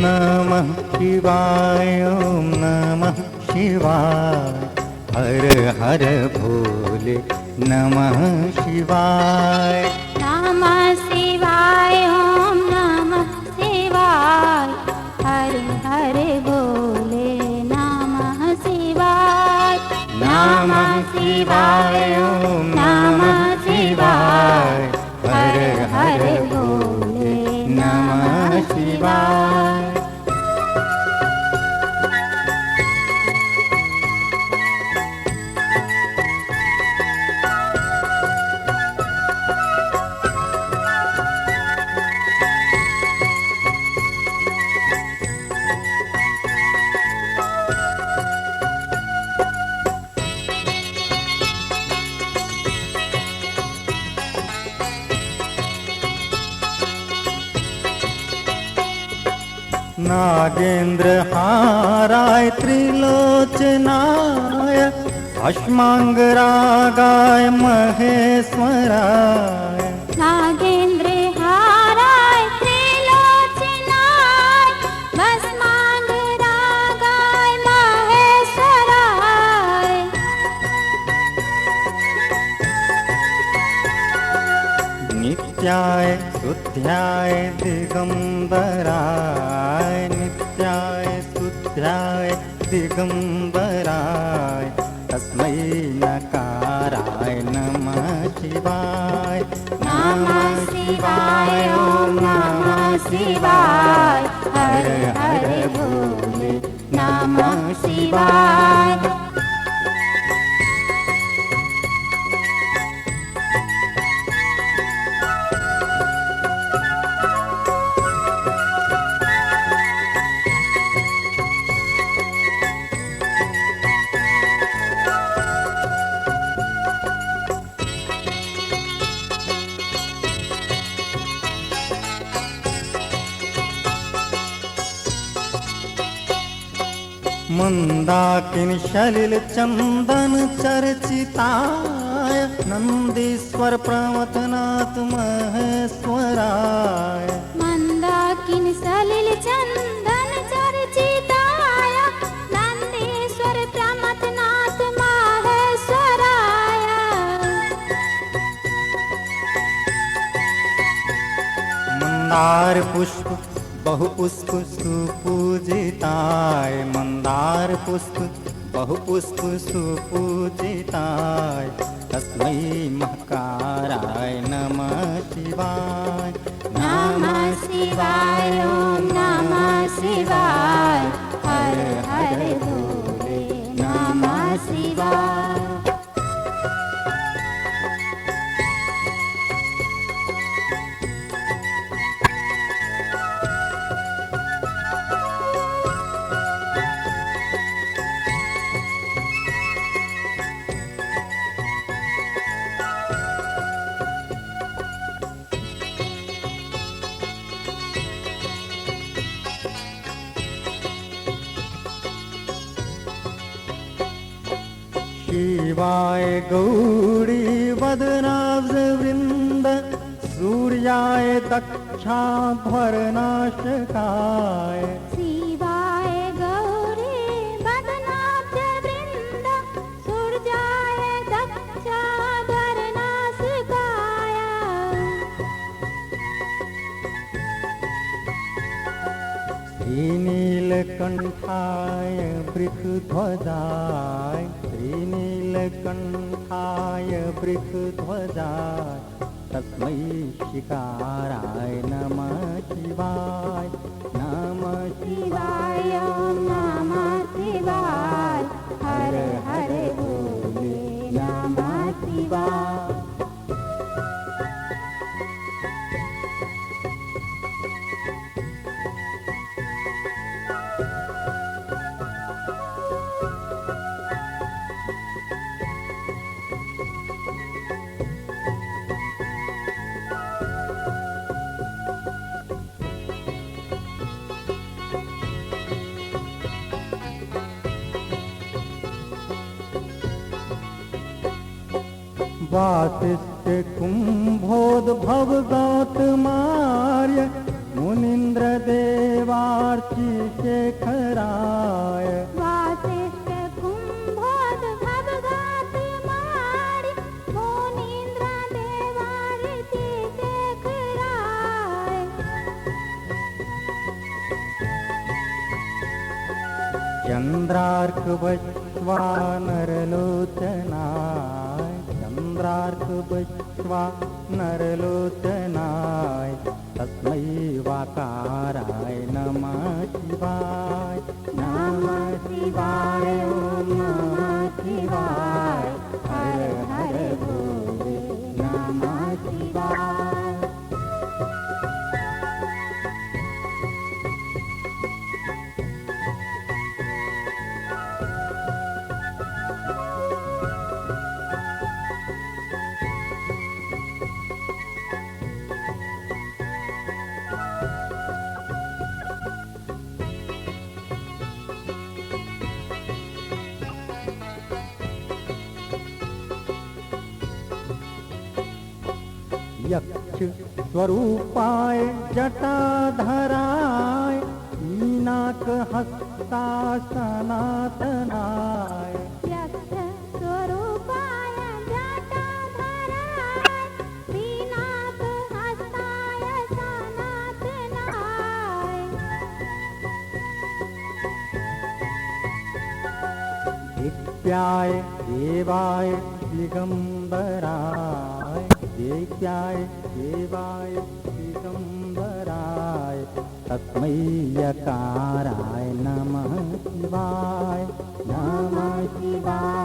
नमः शिवाय, ओम नमः शिवाय। हर हर भोले नमः शिवाय। नमः शिवाय, ओम नमः शिवाय। हर हर भोले नमः शिवाय। नमः शिवाय, ओम नमः शिवाय। हर हर भोले नमः शिवाय। नागेंद्र हाराय त्रिलोचनाय, भस्मांगरागाय महेश्वराय। नागेंद्र हाराय त्रिलोचनाय, भस्मांगरागाय महेश्वराय। नित्याय शुद्ध्याय दिगंबराय, नित्याय शुद्ध्याय दिगंबराय। तस्मै नकाराय नमः शिवाय। नमः शिवाय, ओम नमः शिवाय। हर हर भोले नमः शिवाय। मंदाकिनी सलिल चंदन चर्चिताय, नंदीश्वर प्रमथनाथ महेश्वराय। मंदाकिनी सलिल चंदन चर्चिताय, नंदीश्वर प्रमथनाथ महेश्वराय। मंदार पुष्प बहुपुष्प सुपूजिताय, मंदार पुष्प बहुपुष्प सुपूजिताय। तस्मै महकाराय नमः शिवाय। नमः शिवाय, ओम नमः शिवाय। हर हर भोले नमः शिवाय। शिवाय गौरी वदनाब्ज वृंद, सूर्याय दक्षाध्वरनाशकाय। शिवाय गौरी वदनाब्ज वृंद, सूर्याय दक्षाध्वरनाशकाय। श्रीनीलकंठाय वृषध्वजाय, श्रीनीलकंठाय वृषध्वजाय। तस्मै शिकाराय नमः शिवाय। नमः शिवाय, ओम नमः शिवाय। हर हर भोले नमः शिवाय। वासिष्ठ कुंभोद्भव गौतमार्य, मुनींद्र देवार्ची शेखराय वासिष्ठ कुंभोद्भव घात मारी मुनींद्र देवार्ची शेखराय चंद्रार्क वैश्वानरलोचनाय चंद्रार्क वैश्वानरलोचनाय तस्मै वाकाराय नमः शिवाय नमः शिवाय ओम नमः शिवाय हर हर भोले नमः शिवाय यक्ष स्वरूपाय जटाधराय मीनाक हस्ता सनातनाय यक्ष स्वरूपाय जटाधराय पिनाक हस्ताय सनातनाय दिव्याय देवाय दिगंबराय दिव्याय देवाय दिगंबराय तस्मै यकाराय नमः शिवाय नमः शिवाय